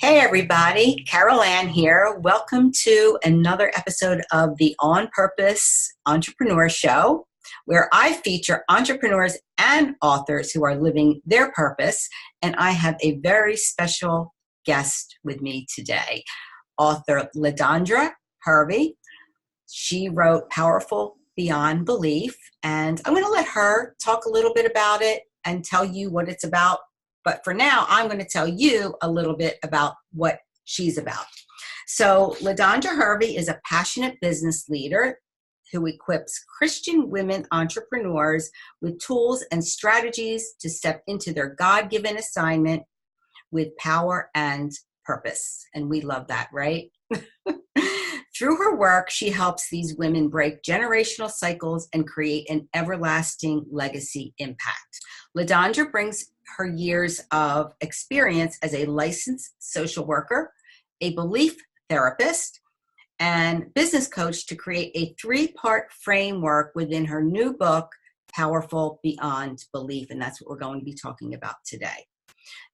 Hey everybody, Carol Ann here. Welcome to another episode of the On Purpose Entrepreneur Show, where I feature entrepreneurs and authors who are living their purpose. And I have a very special guest with me today, author LaDondra Hervey. She wrote Powerful Beyond Belief, and I'm going to let her talk a little bit about it and tell you what it's about. But for now, I'm going to tell you a little bit about what she's about. So LaDondra Hervey is a passionate business leader who equips Christian women entrepreneurs with tools and strategies to step into their God-given assignment with power and purpose. And we love that, right? Through her work, she helps these women break generational cycles and create an everlasting legacy impact. LaDondra brings her years of experience as a licensed social worker, a belief therapist, and business coach to create a three-part framework within her new book, Powerful Beyond Belief, and that's what we're going to be talking about today.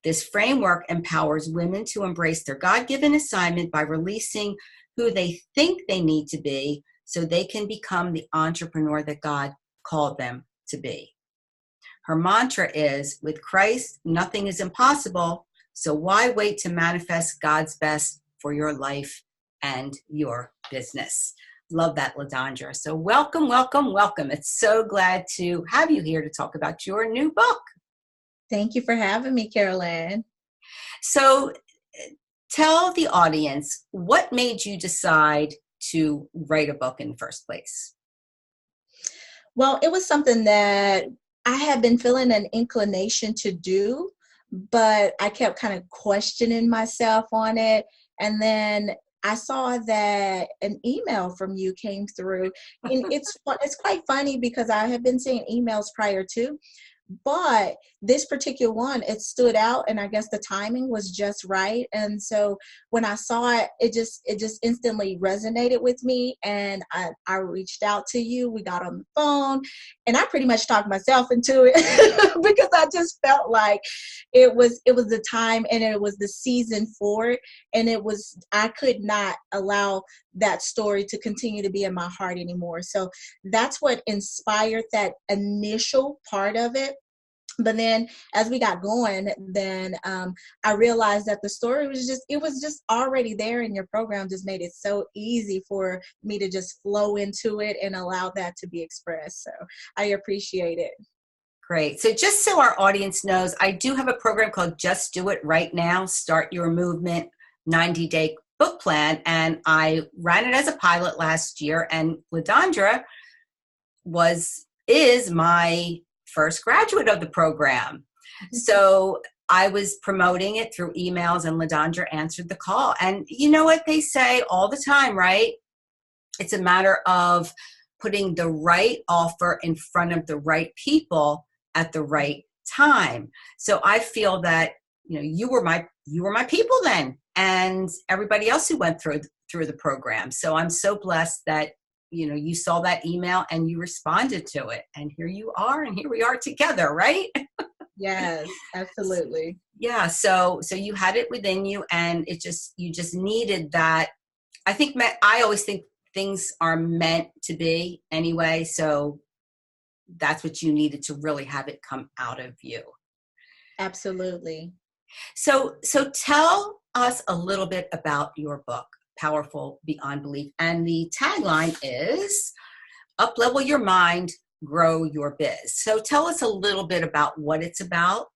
This framework empowers women to embrace their God-given assignment by releasing who they think they need to be so they can become the entrepreneur that God called them to be. Her mantra is, with Christ, nothing is impossible, so why wait to manifest God's best for your life and your business? Love that, LaDondra. So welcome, welcome, welcome. It's so glad to have you here to talk about your new book. Thank you for having me, Carol Ann. So tell the audience, what made you decide to write a book in the first place? Well, it was something that I had been feeling an inclination to do, but I kept kind of questioning myself on it. And then I saw that an email from you came through. And it's quite funny because I had been seeing emails prior to, but this particular one, it stood out, and I guess the timing was just right. And so when I saw it, it just instantly resonated with me, and I reached out to you. We got on the phone, and I pretty much talked myself into it because I just felt like it was the time and it was the season for it, and I could not allow that story to continue to be in my heart anymore. So that's what inspired that initial part of it. But then as we got going, then I realized that the story was just already there, and your program just made it so easy for me to just flow into it and allow that to be expressed. So I appreciate it. Great. So just so our audience knows, I do have a program called Just Do It Right Now, Start Your Movement 90-Day Book Plan. And I ran it as a pilot last year, and LaDondra is my first graduate of the program. So I was promoting it through emails, and LaDondra answered the call. And you know what they say all the time, right? It's a matter of putting the right offer in front of the right people at the right time. So I feel that, you were my people then, and everybody else who went through the program. So I'm so blessed that you saw that email and you responded to it, and here you are, and here we are together, right? Yes, absolutely. Yeah. So you had it within you, and you just needed that. I always think things are meant to be anyway. So that's what you needed to really have it come out of you. Absolutely. So tell us a little bit about your book, Powerful Beyond Belief. And the tagline is up-level your mind, grow your biz. So tell us a little bit about what it's about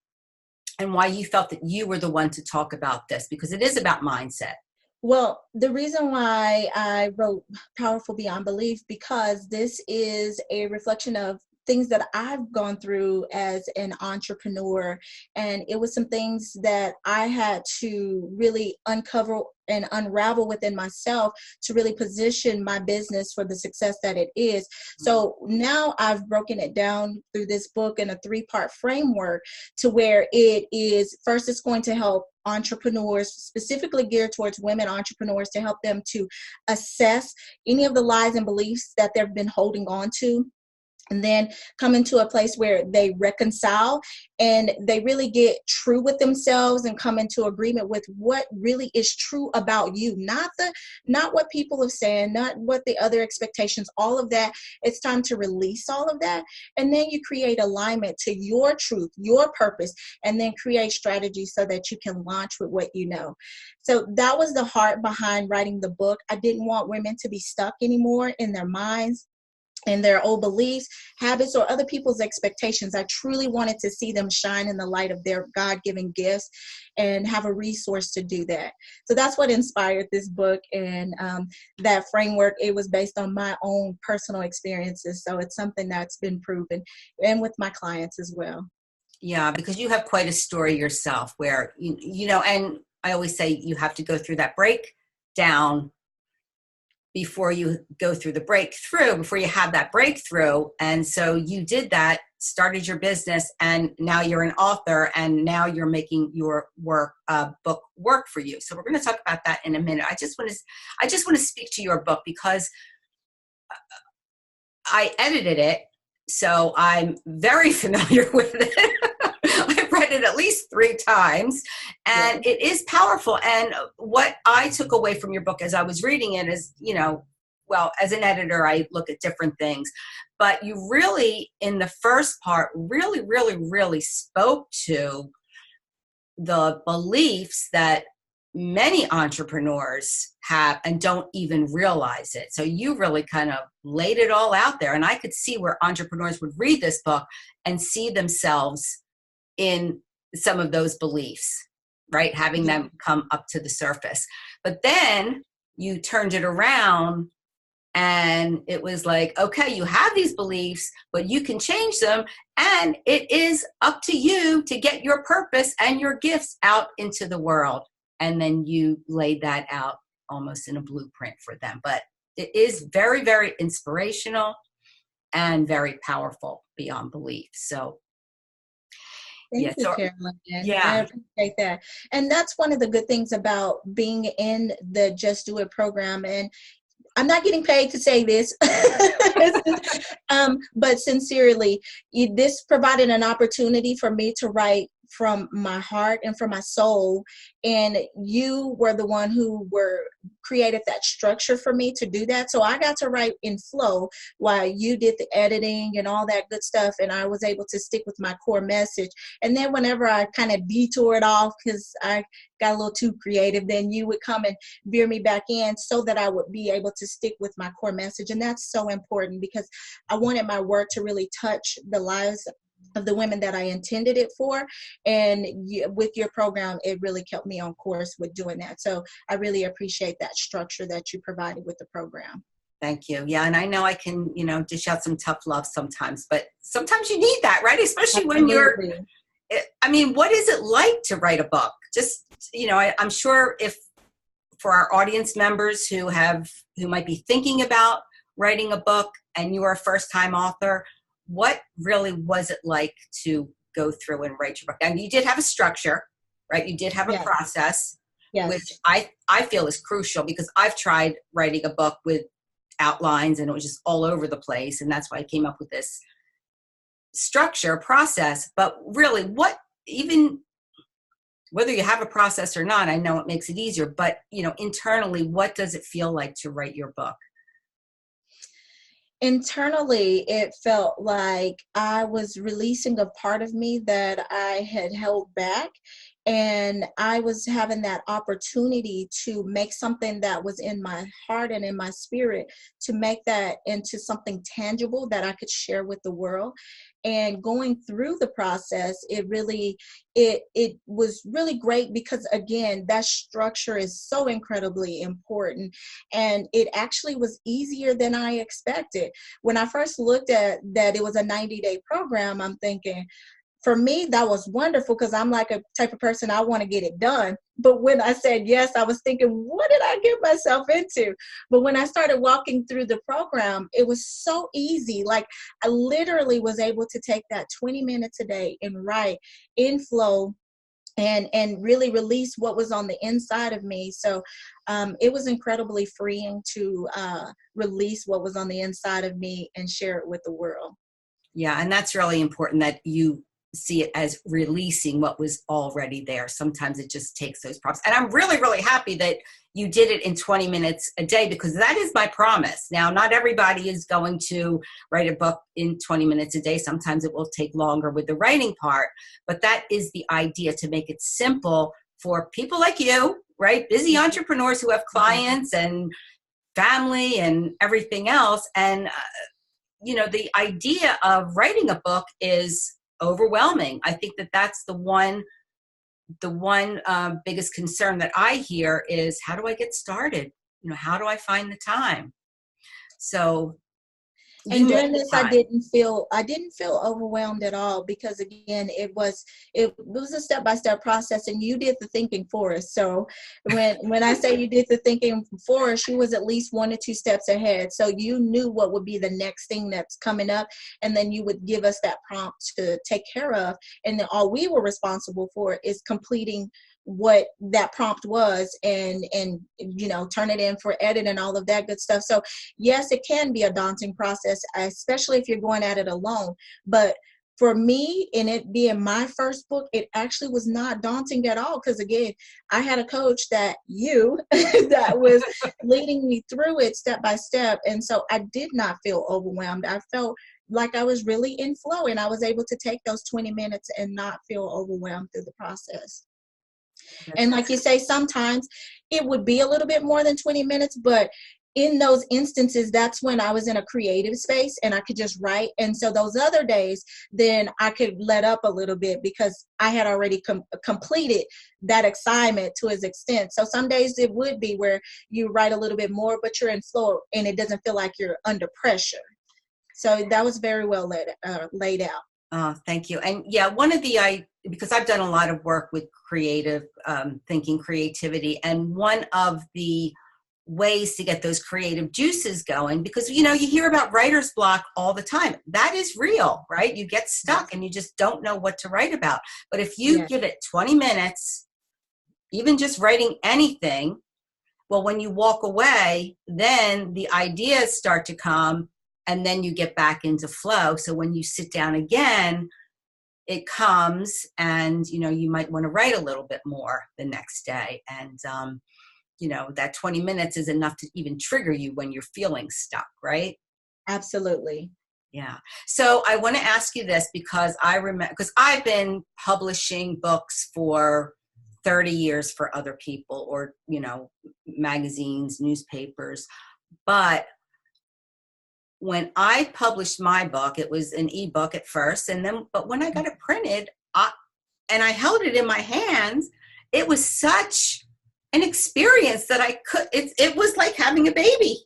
and why you felt that you were the one to talk about this, because it is about mindset. Well, the reason why I wrote Powerful Beyond Belief, because this is a reflection of things that I've gone through as an entrepreneur. And it was some things that I had to really uncover and unravel within myself to really position my business for the success that it is. So now I've broken it down through this book in a three-part framework to where it is, first, it's going to help entrepreneurs, specifically geared towards women entrepreneurs, to help them to assess any of the lies and beliefs that they've been holding on to, and then come into a place where they reconcile and they really get true with themselves and come into agreement with what really is true about you, not what people have said, not what the other expectations, all of that. It's time to release all of that, and then you create alignment to your truth, your purpose, and then create strategies so that you can launch with what you know. So that was the heart behind writing the book. I didn't want women to be stuck anymore in their minds and their old beliefs, habits, or other people's expectations. I truly wanted to see them shine in the light of their God-given gifts and have a resource to do that. So that's what inspired this book, and that framework, it was based on my own personal experiences. So it's something that's been proven, and with my clients as well. Yeah, because you have quite a story yourself where, you know, and I always say you have to go through that breakdown before you go through the breakthrough, before you have that breakthrough. And so you did that, started your business, and now you're an author, and now you're making your book work for you. So we're going to talk about that in a minute. I just want to speak to your book because I edited it, so I'm very familiar with it. I've read it at least 3 times, and it is powerful. And what I took away from your book as I was reading it is, you know, well, as an editor, I look at different things, but you really, in the first part, really spoke to the beliefs that many entrepreneurs have and don't even realize it. So you really kind of laid it all out there. And I could see where entrepreneurs would read this book and see themselves in some of those beliefs, right? Having them come up to the surface. But then you turned it around and it was like, okay, you have these beliefs, but you can change them. And it is up to you to get your purpose and your gifts out into the world. And then you laid that out almost in a blueprint for them. But it is very, very inspirational and very powerful beyond belief. So Thank you, Carolyn. Yeah. I appreciate that. And that's one of the good things about being in the Just Do It program. And I'm not getting paid to say this, but sincerely, this provided an opportunity for me to write from my heart and from my soul. And you were the one who created that structure for me to do that. So I got to write in flow while you did the editing and all that good stuff. And I was able to stick with my core message. And then whenever I kind of detoured off because I got a little too creative, then you would come and veer me back in so that I would be able to stick with my core message. And that's so important because I wanted my work to really touch the lives of the women that I intended it for. And with your program, it really kept me on course with doing that. So I really appreciate that structure that you provided with the program. Thank you. Yeah. And I know I can, you know, dish out some tough love sometimes, but sometimes you need that, right? Especially when I mean, what is it like to write a book? Just, you know, I'm sure if for our audience members who might be thinking about writing a book and you are a first-time author, what really was it like to go through and write your book? And you did have a structure, right? You did have a process, which I feel is crucial because I've tried writing a book with outlines and it was just all over the place. And that's why I came up with this structure process. But really, even whether you have a process or not, I know it makes it easier, but you know, internally, what does it feel like to write your book? Internally, it felt like I was releasing a part of me that I had held back. And I was having that opportunity to make something that was in my heart and in my spirit, to make that into something tangible that I could share with the world. And going through the process, it was really great because, again, that structure is so incredibly important. And it actually was easier than I expected. When I first looked at that it was a 90-day program, I'm thinking, for me, that was wonderful because I'm like a type of person, I want to get it done. But when I said yes, I was thinking, what did I get myself into? But when I started walking through the program, it was so easy. Like I literally was able to take that 20 minutes a day and write in flow and really release what was on the inside of me. So it was incredibly freeing to release what was on the inside of me and share it with the world. Yeah, and that's really important that you see it as releasing what was already there. Sometimes it just takes those prompts. And I'm really, really happy that you did it in 20 minutes a day, because that is my promise. Now, not everybody is going to write a book in 20 minutes a day. Sometimes it will take longer with the writing part, but that is the idea, to make it simple for people like you, right? Busy entrepreneurs who have clients and family and everything else. And the idea of writing a book is overwhelming. I think that that's the one biggest concern that I hear is, how do I get started? How do I find the time? So you And make during the this, time. I didn't feel overwhelmed at all, because again, it was a step-by-step process, and you did the thinking for us. So when I say you did the thinking for us, you was at least 1 or 2 steps ahead. So you knew what would be the next thing that's coming up, and then you would give us that prompt to take care of. And then all we were responsible for is completing what that prompt was, and turn it in for edit and all of that good stuff. So yes, it can be a daunting process, especially if you're going at it alone. But for me, in it being my first book, it actually was not daunting at all, because again, I had a coach that was leading me through it step by step. And so I did not feel overwhelmed. I felt like I was really in flow, and I was able to take those 20 minutes and not feel overwhelmed through the process. And like you say, sometimes it would be a little bit more than 20 minutes, but in those instances, that's when I was in a creative space and I could just write. And so those other days, then I could let up a little bit, because I had already completed that assignment to its extent. So some days it would be where you write a little bit more, but you're in flow and it doesn't feel like you're under pressure. So that was very well laid out. Oh, thank you. And yeah, because I've done a lot of work with creative thinking, creativity, and one of the ways to get those creative juices going, because you hear about writer's block all the time. That is real, right? You get stuck and you just don't know what to write about. But if you give it 20 minutes, even just writing anything, well, when you walk away, then the ideas start to come, and then you get back into flow. So when you sit down again, it comes, and you might want to write a little bit more the next day. And that 20 minutes is enough to even trigger you when you're feeling stuck, right? Absolutely. Yeah. So I want to ask you this, because I remember, because I've been publishing books for 30 years for other people, or magazines, newspapers. But when I published my book, it was an ebook at first, but when I got it printed, and I held it in my hands, it was such an experience that it was like having a baby,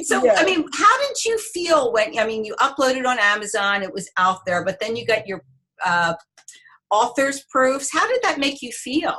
So, Yeah. I mean, how did you feel you uploaded on Amazon, it was out there, but then you got your author's proofs. How did that make you feel?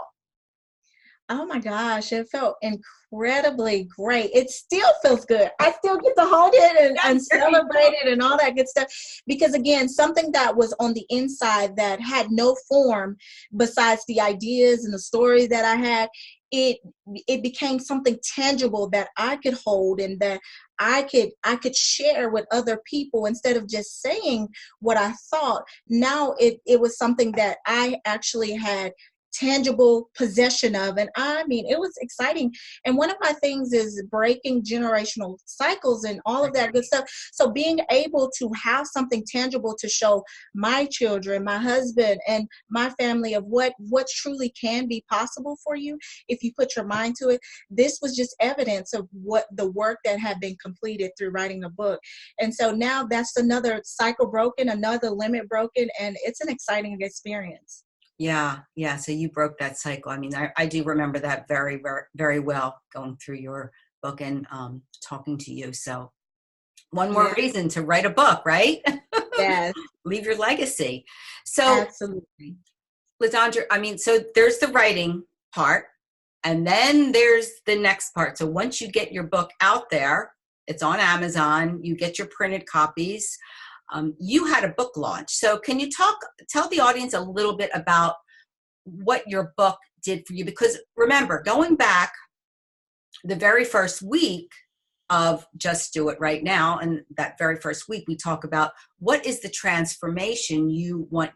Oh my gosh, it felt incredibly great. It still feels good. I still get to hold it and celebrate it and all that good stuff. Because again, something that was on the inside that had no form besides the ideas and the story that I had, it became something tangible that I could hold and that I could share with other people, instead of just saying what I thought. Now it was something that I actually had tangible possession of. And I mean, it was exciting. And one of my things is breaking generational cycles and all of that good stuff. So being able to have something tangible to show my children, my husband, and my family of what truly can be possible for you if you put your mind to it. This was just evidence of what the work that had been completed through writing a book. And so now that's another cycle broken, another limit broken, and it's an exciting experience. Yeah. Yeah. So you broke that cycle. I mean, I do remember that very, very, very well, going through your book and talking to you. So one more reason to write a book, right? Yes. Leave your legacy. So Absolutely. LaDondra, I mean, so there's the writing part, and then there's the next part. So once you get your book out there, it's on Amazon, you get your printed copies. You had a book launch. So can you tell the audience a little bit about what your book did for you? Because remember, going back the very first week, of Just Do It Right Now. And that very first week, we talk about what is the transformation you want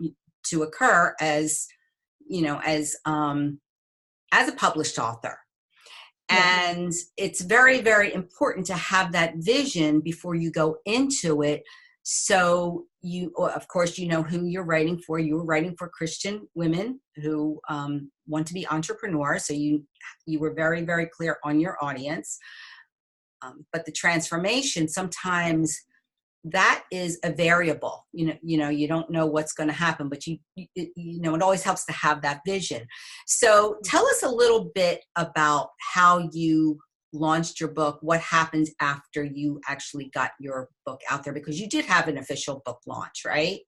to occur as, you know, as a published author. Yes. And it's very, very important to have that vision before you go into it. So you, of course, you know who you're writing for. You're writing for Christian women who want to be entrepreneurs. So you were very, very clear on your audience. But the transformation, sometimes that is a variable. You don't know what's going to happen, but you know, it always helps to have that vision. So tell us a little bit about how you launched your book. What happened after you actually got your book out there? Because you did have an official book launch, right?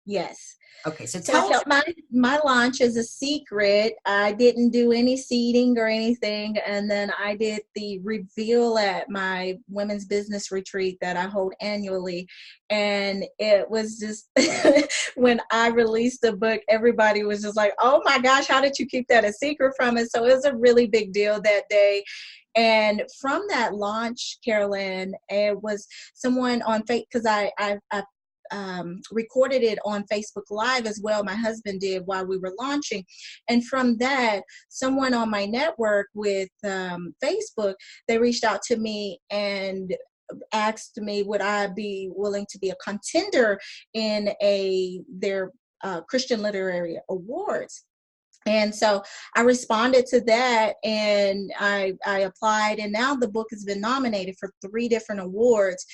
Yes. Okay, so So I tell us. kept my launch as a secret. I didn't do any seeding or anything. And then I did the reveal at my women's business retreat that I hold annually. And it was just, when I released the book, everybody was just like, oh my gosh, how did you keep that a secret from us? So it was a really big deal that day. And from that launch, Carolyn, it was someone on Facebook, because I recorded it on Facebook Live as well. My husband did while we were launching. And from that, someone on my network with Facebook, they reached out to me and asked me, would I be willing to be a contender in their Christian Literary Awards? And so I responded to that, and I applied, and now the book has been nominated for 3 different awards,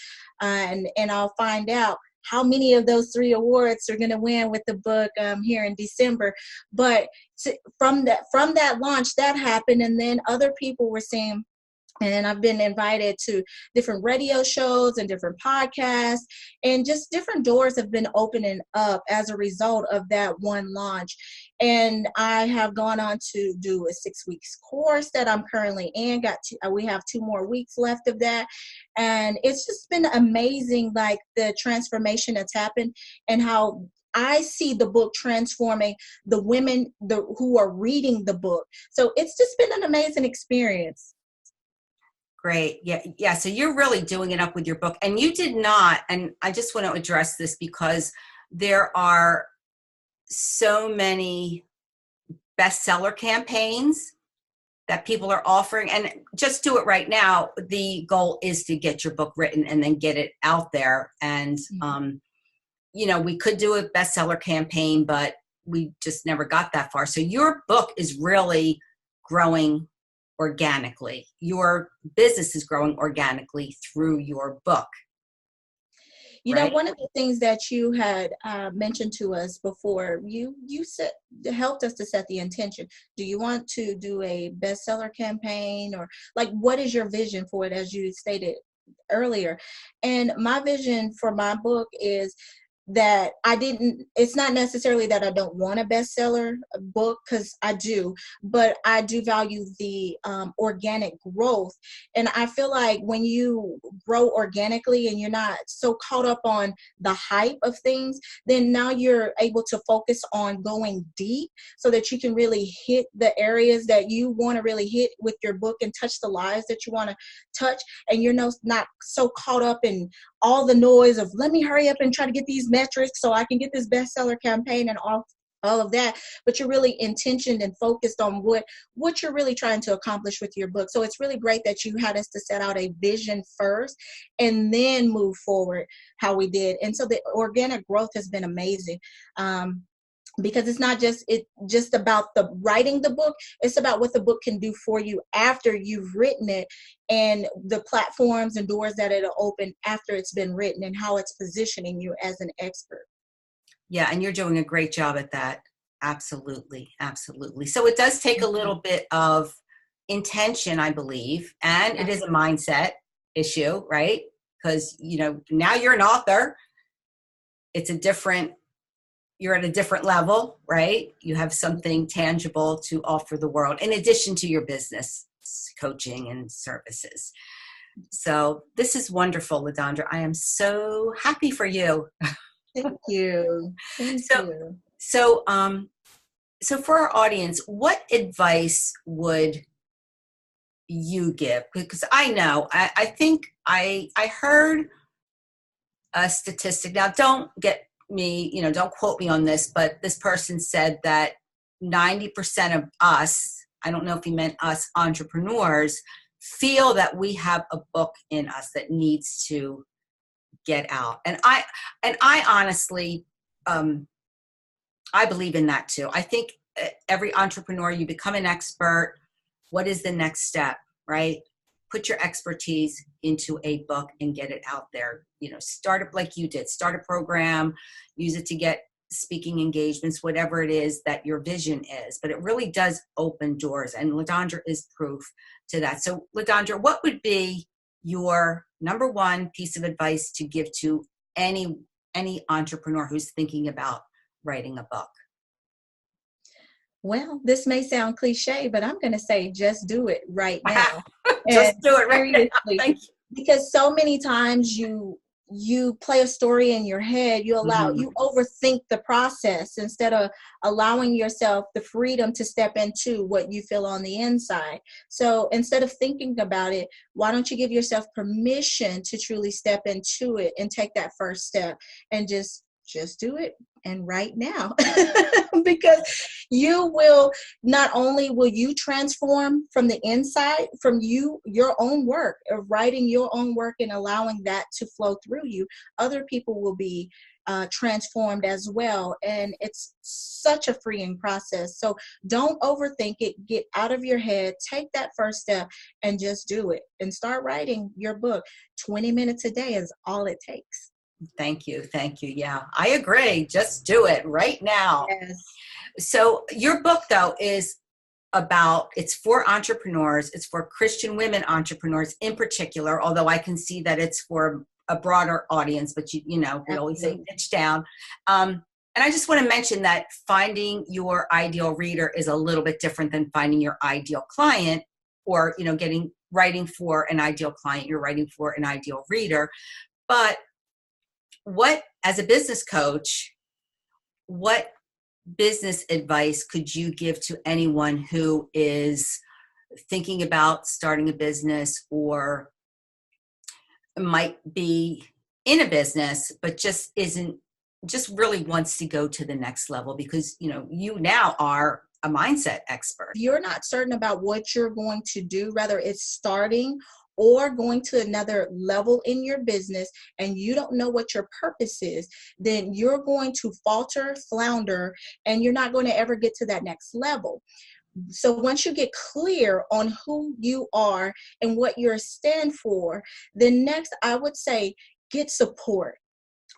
and I'll find out how many of those 3 awards are going to win with the book here in December. But from that launch, that happened, and then other people were saying, and I've been invited to different radio shows and different podcasts, and just different doors have been opening up as a result of that one launch. And I have gone on to do a 6 weeks course that I'm currently in. We have 2 more weeks left of that. And it's just been amazing, like the transformation that's happened and how I see the book transforming the women who are reading the book. So it's just been an amazing experience. Great. Yeah. So you're really doing it up with your book. And you did not, and I just want to address this because there are so many bestseller campaigns that people are offering. And Just Do It Right Now, the goal is to get your book written and then get it out there. And, we could do a bestseller campaign, but we just never got that far. So your book is really growing organically. Your business is growing organically through your book. Right? One of the things that you had mentioned to us before, you helped us to set the intention. Do you want to do a bestseller campaign, or like, what is your vision for it, as you stated earlier? And my vision for my book is that it's not necessarily that I don't want a bestseller book, because I do, but I do value the organic growth. And I feel like when you grow organically and you're not so caught up on the hype of things, then now you're able to focus on going deep so that you can really hit the areas that you want to really hit with your book and touch the lives that you want to touch. And you're not so caught up in all the noise of, let me hurry up and try to get these metrics so I can get this bestseller campaign and all of that, but you're really intentioned and focused on what you're really trying to accomplish with your book. So it's really great that you had us to set out a vision first and then move forward how we did. And so the organic growth has been amazing. Because it's not just about the writing the book, it's about what the book can do for you after you've written it, and the platforms and doors that it'll open after it's been written, and how it's positioning you as an expert. Yeah, and you're doing a great job at that. Absolutely, absolutely. So it does take a little bit of intention, I believe, and it is a mindset issue, right? Because, now you're an author. You're at a different level, right? You have something tangible to offer the world in addition to your business coaching and services. So this is wonderful, LaDondra. I am so happy for you. Thank you. Thank you. So for our audience, what advice would you give? Because I know, I think I heard a statistic. Now, don't get me, don't quote me on this, but this person said that 90% of us, I don't know if he meant us entrepreneurs, feel that we have a book in us that needs to get out. And I honestly, I believe in that too. I think every entrepreneur, you become an expert. What is the next step, right? Put your expertise into a book and get it out there. Start it like you did. Start a program, use it to get speaking engagements, whatever it is that your vision is. But it really does open doors, and LaDondra is proof to that. So LaDondra, what would be your number one piece of advice to give to any entrepreneur who's thinking about writing a book? Well, this may sound cliche, but I'm going to say just do it right now. Just do it right now. Thank you. Because so many times you play a story in your head, you overthink the process instead of allowing yourself the freedom to step into what you feel on the inside. So instead of thinking about it, why don't you give yourself permission to truly step into it and take that first step and just do it, and right now. Because not only will you transform from the inside, from your own work of writing your own work and allowing that to flow through you, other people will be transformed as well. And it's such a freeing process. So don't overthink it. Get out of your head, take that first step, and just do it and start writing your book. 20 minutes a day is all it takes. Thank you. Yeah, I agree. Just do it right now. Yes. So your book, though, it's for entrepreneurs. It's for Christian women entrepreneurs in particular, although I can see that it's for a broader audience, but we always say niche down. And I just want to mention that finding your ideal reader is a little bit different than finding your ideal client, or, writing for an ideal client. You're writing for an ideal reader. But as a business coach, what business advice could you give to anyone who is thinking about starting a business or might be in a business, but just really wants to go to the next level? Because, you now are a mindset expert. If you're not certain about what you're going to do, whether it's starting or going to another level in your business, and you don't know what your purpose is, then you're going to falter, flounder, and you're not going to ever get to that next level. So once you get clear on who you are and what you stand for, then next I would say get support.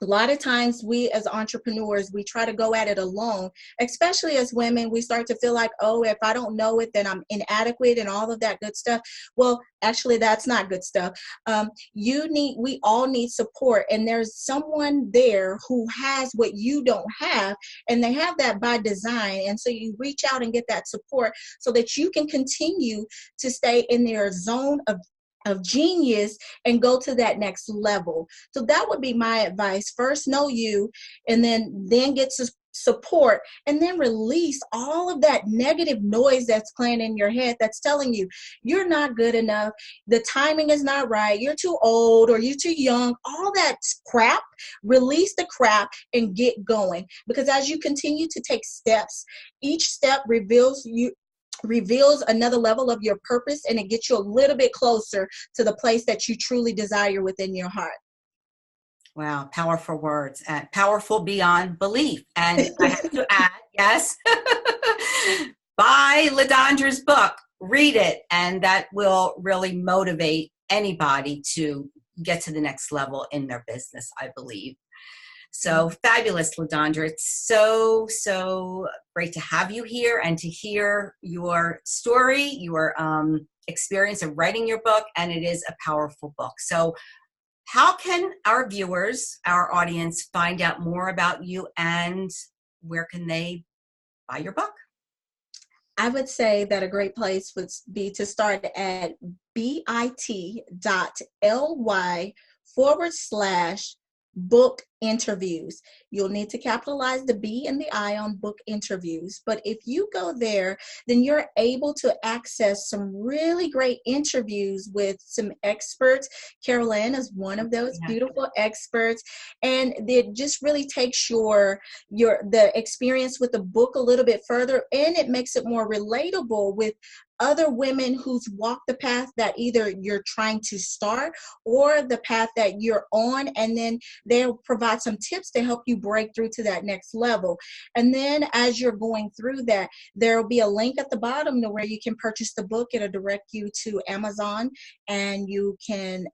A lot of times we as entrepreneurs, we try to go at it alone, especially as women. We start to feel like, oh, if I don't know it, then I'm inadequate and all of that good stuff. Well, actually, that's not good stuff. We all need support, and there's someone there who has what you don't have, and they have that by design. And so you reach out and get that support so that you can continue to stay in their zone of genius and go to that next level. So that would be my advice. First, know you, and then get support, and then release all of that negative noise that's playing in your head that's telling you you're not good enough, the timing is not right, you're too old, or you're too young. All that crap, release the crap and get going. Because as you continue to take steps, each step reveals another level of your purpose, and it gets you a little bit closer to the place that you truly desire within your heart. Wow, powerful words, and powerful beyond belief. And I have to add, yes, buy LaDondra's book, read it, and that will really motivate anybody to get to the next level in their business, I believe. So fabulous, LaDondra. It's so great to have you here and to hear your story, your experience of writing your book, and it is a powerful book. So how can our viewers, our audience, find out more about you, and where can they buy your book? I would say that a great place would be to start at bit.ly/ book interviews. You'll need to capitalize the B and the I on book interviews. But if you go there, then you're able to access some really great interviews with some experts. Carol Ann is one of those beautiful experts. And it just really takes the experience with the book a little bit further, and it makes it more relatable with other women who's walked the path that either you're trying to start or the path that you're on, and then they'll provide some tips to help you break through to that next level. And then as you're going through that, there'll be a link at the bottom to where you can purchase the book. It'll direct you to Amazon, and you can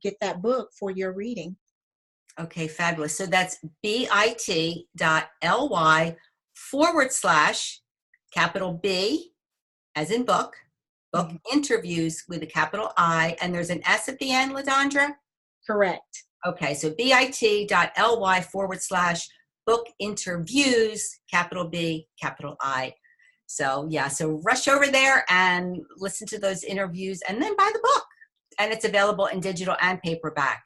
get that book for your reading. Okay, fabulous. So that's bit.ly / capital B as in book interviews with a capital I, and there's an S at the end, LaDondra? Correct. Okay, so bit.ly / book interviews, capital B, capital I. So yeah, so rush over there and listen to those interviews and then buy the book. And it's available in digital and paperback.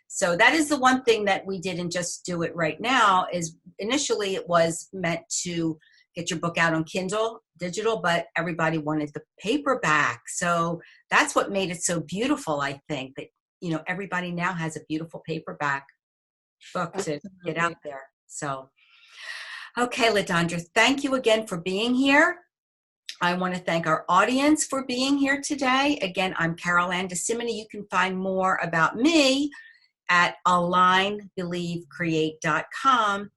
So that is the one thing that we didn't just do it right now, is initially it was meant to get your book out on Kindle digital, but everybody wanted the paperback. So that's what made it so beautiful, I think, that, you know, everybody now has a beautiful paperback book to get out there. So, okay, LaDondra, thank you again for being here. I want to thank our audience for being here today. Again, I'm Carol Ann DeSimone. You can find more about me at alignbelievecreate.com.